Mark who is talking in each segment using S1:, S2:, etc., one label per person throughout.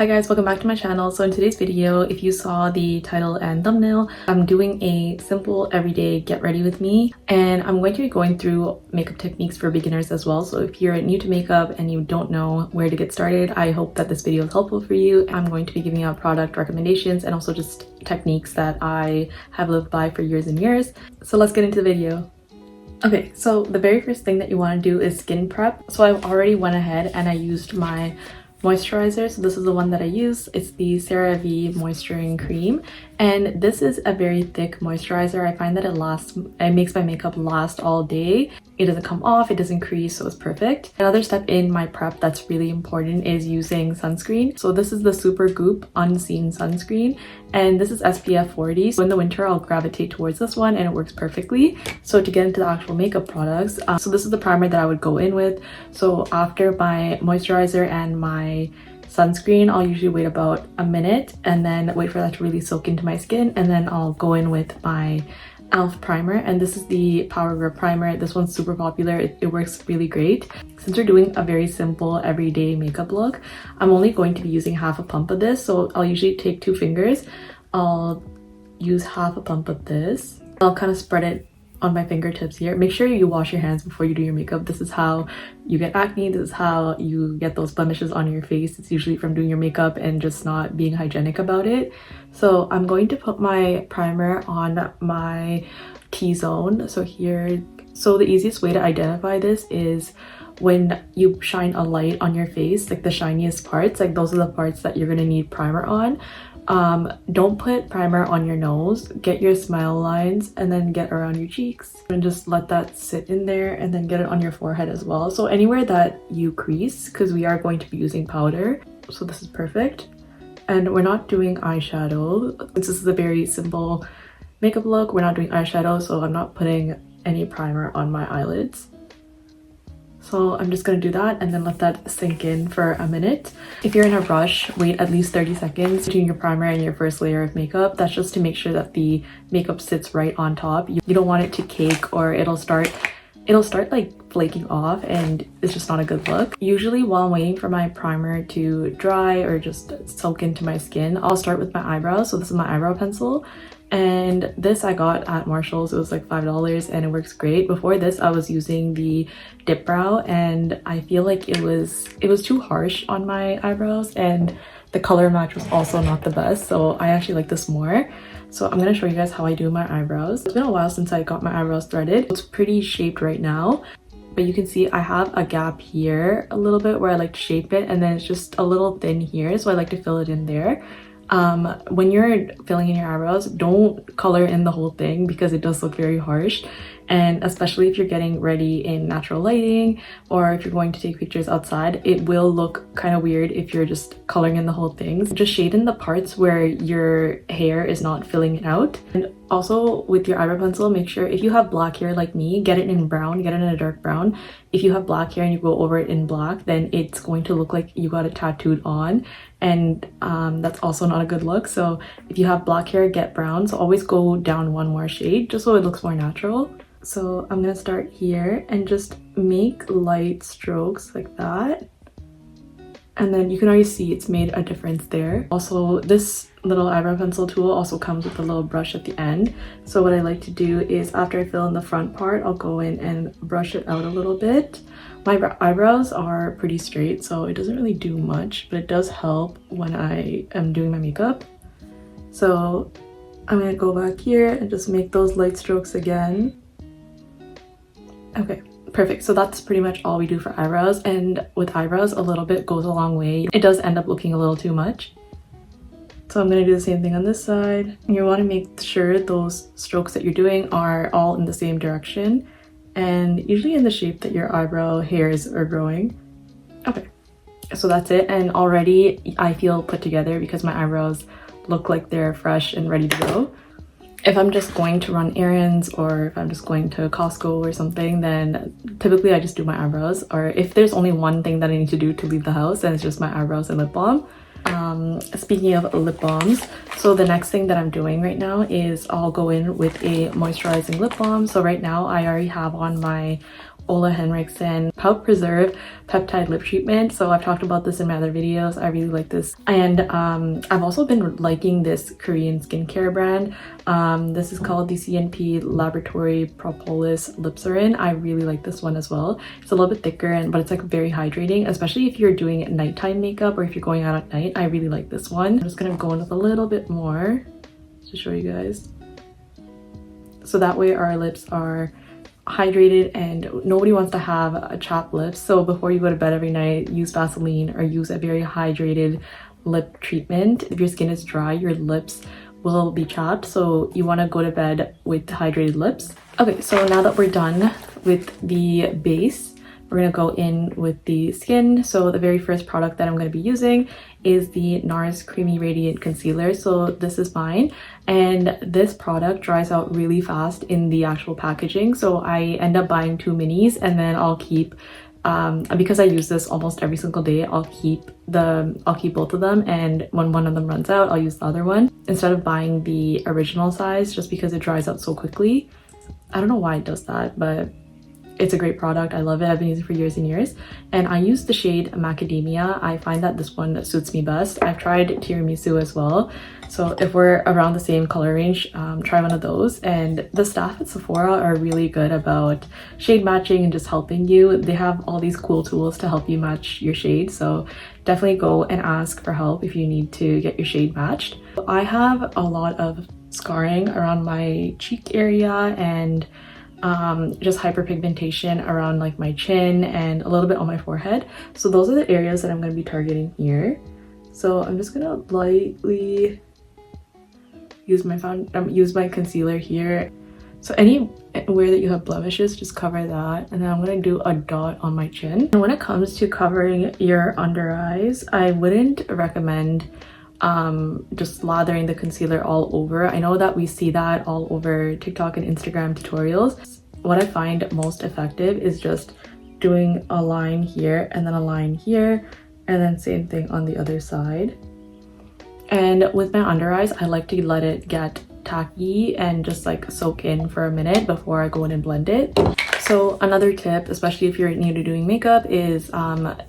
S1: Hi guys, welcome back to my channel. So in today's video, if you saw the title and thumbnail, I'm doing a simple everyday get ready with me, and I'm going to be going through makeup techniques for beginners as well. So if you're new to makeup and you don't know where to get started, I hope that this video is helpful for you. I'm going to be giving out product recommendations and also just techniques that I have lived by for years and years. So let's get into the video. Okay, so the very first thing that you want to do is skin prep. So I already went ahead and I used my moisturizer. So this is the one that I use. It's the CeraVe Moisturizing Cream, and this is a very thick moisturizer. I find that it makes my makeup last all day. It doesn't come off, it doesn't crease, so it's perfect. Another step in my prep that's really important is using sunscreen. So this is the Supergoop Unseen Sunscreen, and this is SPF 40. So in the winter, I'll gravitate towards this one and it works perfectly. So to get into the actual makeup products, so this is the primer that I would go in with. So after my moisturizer and my sunscreen, I'll usually wait about a minute and then wait for that to really soak into my skin, and then I'll go in with my E.l.f. primer, and this is the Power Grip primer. This one's super popular. It works really great. Since we're doing a very simple everyday makeup look, I'm only going to be using half a pump of this. So I'll usually take 2 fingers. I'll use half a pump of this. I'll kind of spread it on my fingertips here. Make sure you wash your hands before you do your makeup. This is how you get acne. This is how you get those blemishes on your face. It's usually from doing your makeup and just not being hygienic about it. So I'm going to put my primer on my T-zone. So here, so the easiest way to identify this is when you shine a light on your face, like the shiniest parts, like those are the parts that you're gonna need primer on. Don't put primer on your nose. Get your smile lines and then get around your cheeks and just let that sit in there, and then get it on your forehead as well. So anywhere that you crease, because we are going to be using powder. So this is perfect. And we're not doing eyeshadow. This is a very simple makeup look. We're not doing eyeshadow, so I'm not putting any primer on my eyelids. So I'm just going to do that and then let that sink in for a minute. If you're in a rush, wait at least 30 seconds between your primer and your first layer of makeup. That's just to make sure that the makeup sits right on top. You don't want it to cake, or it'll start like flaking off, and it's just not a good look. Usually while I'm waiting for my primer to dry or just soak into my skin, I'll start with my eyebrows. So this is my eyebrow pencil, and this I got at Marshall's. It was like $5 and it works great. Before this, I was using the Dip Brow, and I feel like it was too harsh on my eyebrows, and the color match was also not the best. So I actually like this more. So I'm gonna show you guys how I do my eyebrows. It's been a while since I got my eyebrows threaded. It's pretty shaped right now, but you can see I have a gap here a little bit where I like to shape it, and then it's just a little thin here, so I like to fill it in there. When you're filling in your eyebrows, don't color in the whole thing because it does look very harsh, and especially if you're getting ready in natural lighting or if you're going to take pictures outside, it will look kind of weird if you're just coloring in the whole thing. Just shade in the parts where your hair is not filling it out. And also with your eyebrow pencil, make sure if you have black hair like me, get it in brown, get it in a dark brown. If you have black hair and you go over it in black, then it's going to look like you got it tattooed on, and that's also not a good look. So if you have black hair, get brown. So always go down one more shade just so it looks more natural. So I'm gonna start here and just make light strokes like that, and then you can already see it's made a difference there. Also, this little eyebrow pencil tool also comes with a little brush at the end. So what I like to do is after I fill in the front part, I'll go in and brush it out a little bit. My eyebrows are pretty straight, so it doesn't really do much, but it does help when I am doing my makeup. So I'm gonna go back here and just make those light strokes again. Okay, perfect. So that's pretty much all we do for eyebrows, and with eyebrows, a little bit goes a long way. It does end up looking a little too much. So I'm going to do the same thing on this side. You want to make sure those strokes that you're doing are all in the same direction, and usually in the shape that your eyebrow hairs are growing. Okay, so that's it, and already I feel put together because my eyebrows look like they're fresh and ready to go. If I'm just going to run errands, or if I'm just going to Costco or something, then typically I just do my eyebrows. Or if there's only one thing that I need to do to leave the house, then it's just my eyebrows and lip balm. Speaking of lip balms, so the next thing that I'm doing right now is I'll go in with a moisturizing lip balm. So right now I already have on my OLEHENRIKSEN Pout Preserve Peptide Lip Treatment. So I've talked about this in my other videos. I really like this. And I've also been liking this Korean skincare brand. This is called the CNP Propolis Lipcerin. I really like this one as well. It's a little bit thicker, but it's like very hydrating, especially if you're doing nighttime makeup or if you're going out at night. I really like this one. I'm just gonna go in with a little bit more to show you guys. So that way our lips are hydrated, and nobody wants to have a chapped lips. So before you go to bed every night, use Vaseline or use a very hydrated lip treatment. If your skin is dry, your lips will be chapped, so you want to go to bed with hydrated lips. Okay, so now that we're done with the base, we're going to go in with the skin. So the very first product that I'm going to be using is the NARS Creamy Radiant Concealer. So this is mine, and this product dries out really fast in the actual packaging. So I end up buying 2 minis, and then I'll keep because I use this almost every single day, I'll keep both of them, and when one of them runs out, I'll use the other one instead of buying the original size, just because it dries out so quickly. I don't know why it does that, but it's a great product. I love it. I've been using it for years and years, and I use the shade Macadamia. I find that this one suits me best. I've tried Tiramisu as well, so if we're around the same color range, try one of those. And the staff at Sephora are really good about shade matching and just helping you. They have all these cool tools to help you match your shade, so definitely go and ask for help if you need to get your shade matched. I have a lot of scarring around my cheek area and just hyperpigmentation around like my chin and a little bit on my forehead. So those are the areas that I'm going to be targeting here. So I'm just gonna lightly use my concealer here. So anywhere that you have blemishes, just cover that, and then I'm gonna do a dot on my chin. And when it comes to covering your under eyes, I wouldn't recommend just lathering the concealer all over. I know that we see that all over TikTok and Instagram tutorials. What I find most effective is just doing a line here and then a line here, and then same thing on the other side. And with my under eyes, I like to let it get tacky and just like soak in for a minute before I go in and blend it. So another tip, especially if you're new to doing makeup, is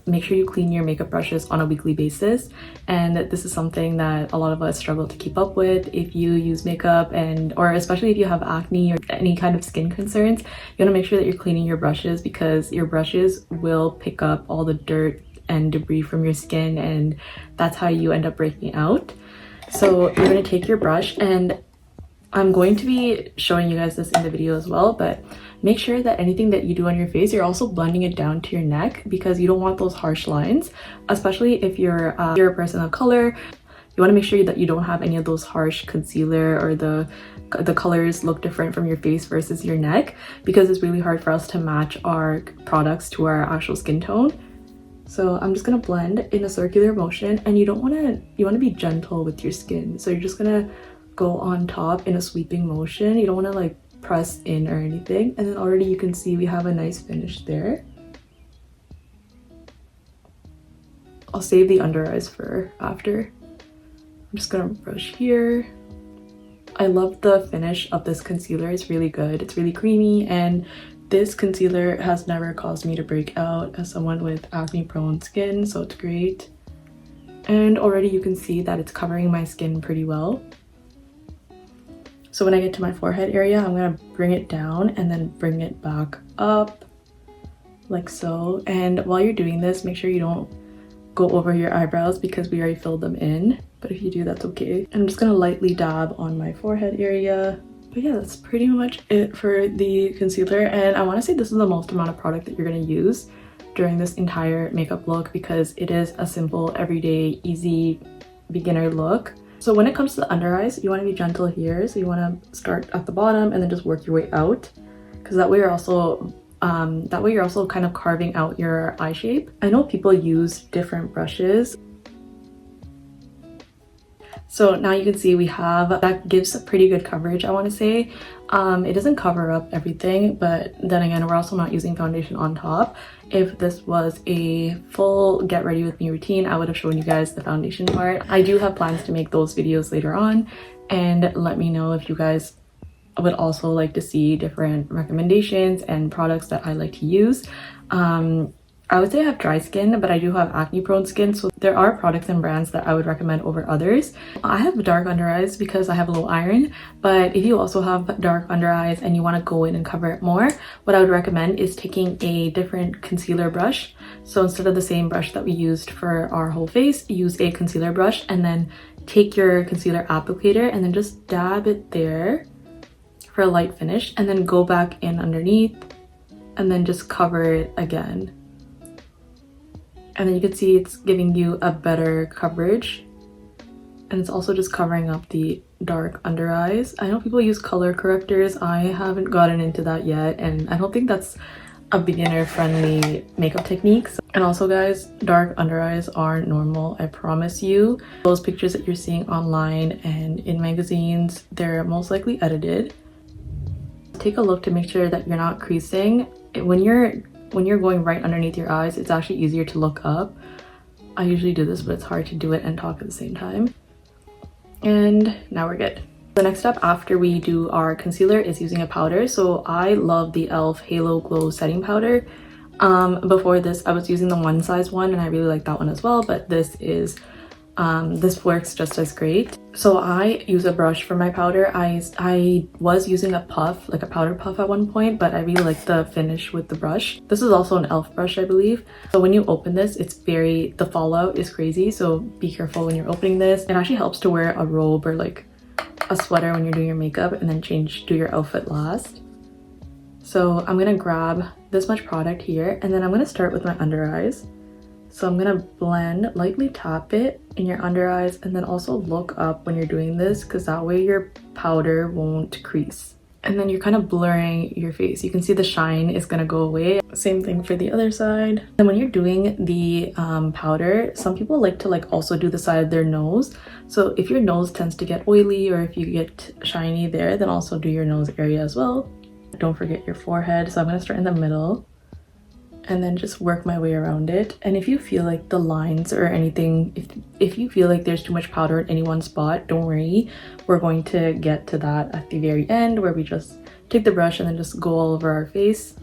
S1: make sure you clean your makeup brushes on a weekly basis. And this is something that a lot of us struggle to keep up with. If you use makeup, or especially if you have acne or any kind of skin concerns, you want to make sure that you're cleaning your brushes, because your brushes will pick up all the dirt and debris from your skin, and that's how you end up breaking out. So you're going to take your brush, and I'm going to be showing you guys this in the video as well, but make sure that anything that you do on your face, you're also blending it down to your neck, because you don't want those harsh lines, especially if you're a person of color. You want to make sure that you don't have any of those harsh concealer or the colors look different from your face versus your neck, because it's really hard for us to match our products to our actual skin tone. So I'm just gonna blend in a circular motion, and you want to be gentle with your skin. So you're just gonna go on top in a sweeping motion. You don't want to like press in or anything. And then already you can see we have a nice finish there. I'll save the under eyes for after. I'm just gonna brush here. I love the finish of this concealer. It's really good. It's really creamy, and this concealer has never caused me to break out as someone with acne prone skin, so it's great. And already you can see that it's covering my skin pretty well. So when I get to my forehead area, I'm gonna bring it down and then bring it back up like so. And while you're doing this, make sure you don't go over your eyebrows, because we already filled them in, but if you do, that's okay. And I'm just gonna lightly dab on my forehead area. But yeah, that's pretty much it for the concealer. And I want to say this is the most amount of product that you're going to use during this entire makeup look, because it is a simple, everyday, easy beginner look. So when it comes to the under eyes, you want to be gentle here. So you want to start at the bottom and then just work your way out, because that way you're also kind of carving out your eye shape. I know people use different brushes. So now you can see that gives a pretty good coverage, I want to say. It doesn't cover up everything, but then again, we're also not using foundation on top. If this was a full get ready with me routine, I would have shown you guys the foundation part. I do have plans to make those videos later on, and let me know if you guys would also like to see different recommendations and products that I like to use. I would say I have dry skin, but I do have acne prone skin, so there are products and brands that I would recommend over others. I have dark under eyes because I have low iron, but if you also have dark under eyes and you want to go in and cover it more, what I would recommend is taking a different concealer brush. So instead of the same brush that we used for our whole face, use a concealer brush and then take your concealer applicator and then just dab it there for a light finish, and then go back in underneath and then just cover it again. And then you can see it's giving you a better coverage, and it's also just covering up the dark under eyes. I know people use color correctors. I haven't gotten into that yet, and I don't think that's a beginner friendly makeup technique. And also guys, dark under eyes are normal, I promise you. Those pictures that you're seeing online and in magazines, they're most likely edited. Take a look to make sure that you're not creasing. When you're going right underneath your eyes, it's actually easier to look up. I usually do this, but it's hard to do it and talk at the same time. And now we're good. The next step after we do our concealer is using a powder. So I love the e.l.f. Halo Glow Setting Powder. Before this, I was using the one size one and I really like that one as well, but this works just as great. So I use a brush for my powder. I was using a puff, like a powder puff at one point, but I really like the finish with the brush. This is also an e.l.f. brush, I believe. So when you open this, the fallout is crazy, so be careful when you're opening this. It actually helps to wear a robe or like a sweater when you're doing your makeup and then do your outfit last. So I'm gonna grab this much product here and then I'm gonna start with my under eyes. So I'm gonna blend, lightly tap it in your under eyes, and then also look up when you're doing this because that way your powder won't crease. And then you're kind of blurring your face. You can see the shine is gonna go away. Same thing for the other side. And when you're doing the powder, some people like to also do the side of their nose. So if your nose tends to get oily or if you get shiny there, then also do your nose area as well. Don't forget your forehead. So I'm gonna start in the middle and then just work my way around it. And if you feel like the lines or anything, if you feel like there's too much powder in any one spot, don't worry. We're going to get to that at the very end where we just take the brush and then just go all over our face.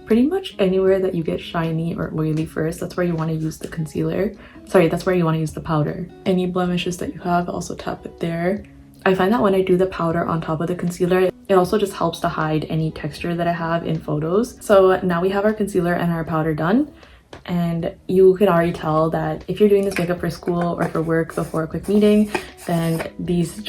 S1: Pretty much anywhere that you get shiny or oily first, that's where you want to use the concealer. Sorry, that's where you want to use the powder. Any blemishes that you have, also tap it there. I find that when I do the powder on top of the concealer, it also just helps to hide any texture that I have in photos. So now we have our concealer and our powder done. And you can already tell that if you're doing this makeup for school or for work before a quick meeting, then these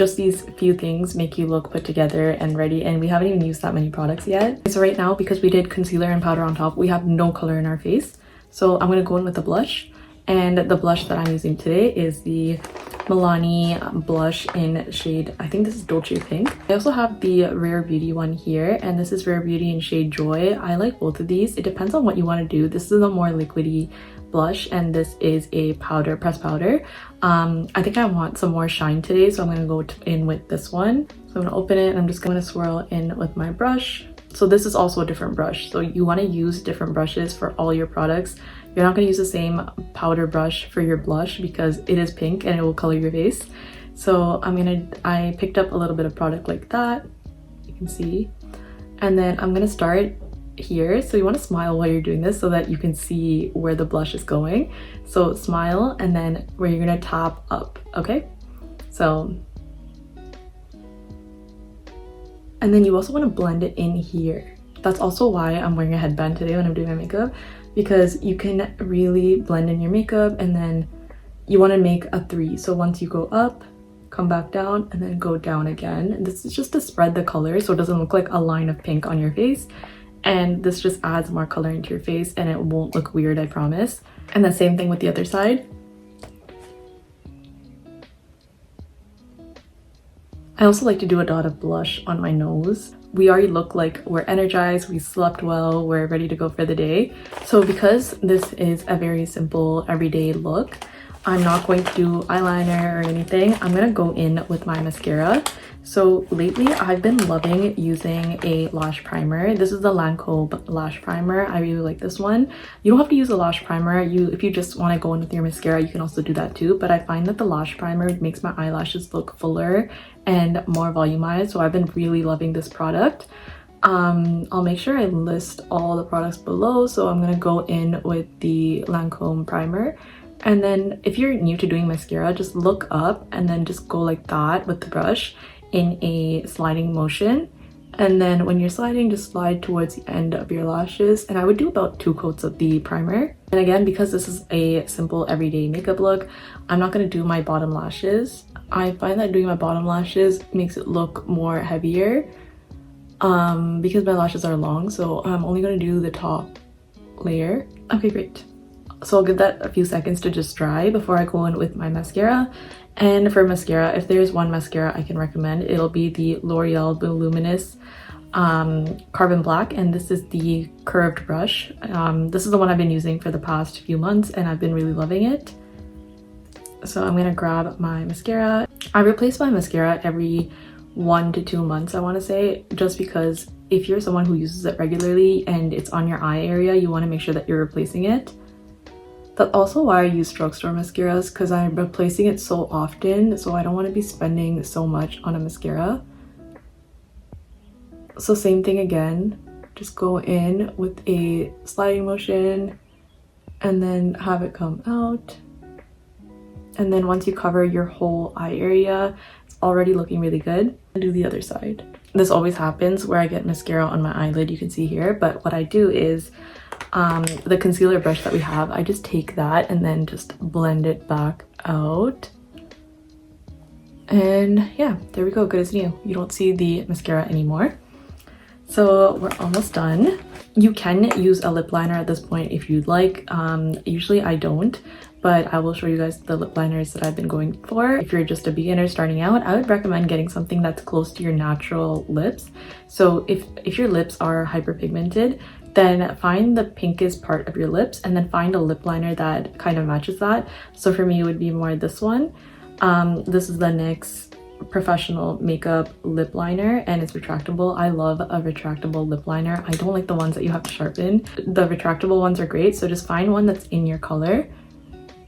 S1: few things make you look put together and ready. And we haven't even used that many products yet. So right now, because we did concealer and powder on top, we have no color in our face. So I'm gonna go in with a blush. And the blush that I'm using today is the Milani blush in shade, I think this is Dolce Pink. I also have the Rare Beauty one here, and this is Rare Beauty in shade Joy. I like both of these. It depends on what you want to do. This is a more liquidy blush, and this is a powder, pressed powder. I think I want some more shine today, so I'm going to go in with this one. So I'm going to open it, and I'm just going to swirl in with my brush. So this is also a different brush, so you want to use different brushes for all your products. You're not going to use the same powder brush for your blush because it is pink and it will color your face. So I picked up a little bit of product like that, you can see. And then I'm going to start here. So you want to smile while you're doing this so that you can see where the blush is going. So smile and then where you're going to tap up, okay? So, and then you also want to blend it in here. That's also why I'm wearing a headband today when I'm doing my makeup, because you can really blend in your makeup, and then you want to make a 3. So once you go up, come back down, and then go down again. And this is just to spread the color so it doesn't look like a line of pink on your face. And this just adds more color into your face and it won't look weird, I promise. And the same thing with the other side. I also like to do a dot of blush on my nose. We already look like we're energized, we slept well, we're ready to go for the day. So because this is a very simple everyday look, I'm not going to do eyeliner or anything. I'm gonna go in with my mascara. So lately I've been loving using a lash primer. This is the Lancome lash primer. I really like this one. You don't have to use a lash primer. If you just want to go in with your mascara, you can also do that too. But I find that the lash primer makes my eyelashes look fuller and more volumized. So I've been really loving this product. I'll make sure I list all the products below. So I'm gonna go in with the Lancome primer. And then if you're new to doing mascara, just look up and then just go like that with the brush in a sliding motion. And then when you're sliding, just slide towards the end of your lashes. And I would do about 2 coats of the primer. And again, because this is a simple everyday makeup look, I'm not going to do my bottom lashes. I find that doing my bottom lashes makes it look more heavier because my lashes are long. So I'm only going to do the top layer. Okay, great. So I'll give that a few seconds to just dry before I go in with my mascara. And for mascara, if there's one mascara I can recommend, it'll be the L'Oreal Voluminous Carbon Black, and this is the curved brush. This is the one I've been using for the past few months and I've been really loving it. So I'm gonna grab my mascara. I replace my mascara every 1 to 2 months, I want to say, just because if you're someone who uses it regularly and it's on your eye area, you want to make sure that you're replacing it. That's also why I use drugstore mascaras, because I'm replacing it so often, so I don't want to be spending so much on a mascara. So same thing again, just go in with a sliding motion and then have it come out. And then once you cover your whole eye area, it's already looking really good. I'll do the other side. This always happens where I get mascara on my eyelid, you can see here, but what I do is the concealer brush that we have, I just take that and then just blend it back out. And yeah, there we go, good as new. You don't see the mascara anymore. So we're almost done. You can use a lip liner at this point if you'd like. Usually I don't, but I will show you guys the lip liners that I've been going for. If you're just a beginner starting out, I would recommend getting something that's close to your natural lips. So if your lips are hyperpigmented, then find the pinkest part of your lips and then find a lip liner that kind of matches that. So for me, it would be more this one. This is the NYX Professional Makeup Lip Liner and it's retractable. I love a retractable lip liner. I don't like the ones that you have to sharpen. The retractable ones are great, so just find one that's in your color.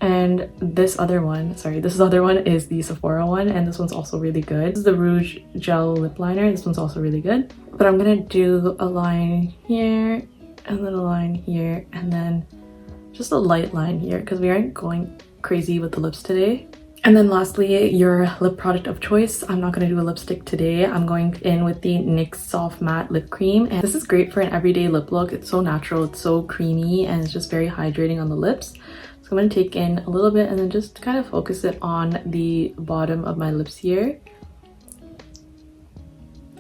S1: And this other one is the Sephora one, and this one's also really good. This is the Rouge Gel Lip Liner. This one's also really good. But I'm gonna do a line here, and then a line here, and then just a light line here, because we aren't going crazy with the lips today. And then lastly, your lip product of choice. I'm not going to do a lipstick today. I'm going in with the NYX Soft Matte Lip Cream. And this is great for an everyday lip look. It's so natural, it's so creamy, and it's just very hydrating on the lips. So I'm going to take in a little bit and then just kind of focus it on the bottom of my lips here.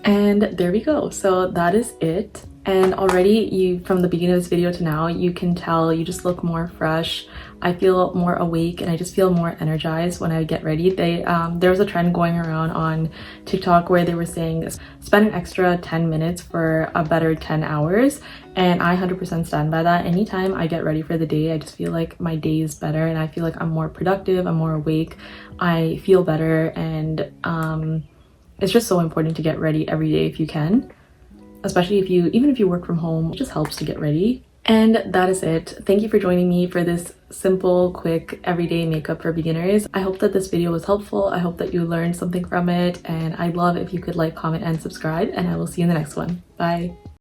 S1: And there we go. So that is it. And already from the beginning of this video to now, you can tell you just look more fresh. I feel more awake and I just feel more energized when I get ready. There was a trend going around on TikTok where they were saying spend an extra 10 minutes for a better 10 hours. And I 100% stand by that. Anytime I get ready for the day, I just feel like my day is better and I feel like I'm more productive, I'm more awake, I feel better, and it's just so important to get ready every day if you can. Especially even if you work from home, it just helps to get ready. And that is it. Thank you for joining me for this simple, quick, everyday makeup for beginners. I hope that this video was helpful. I hope that you learned something from it. And I'd love if you could like, comment, and subscribe. And I will see you in the next one. Bye.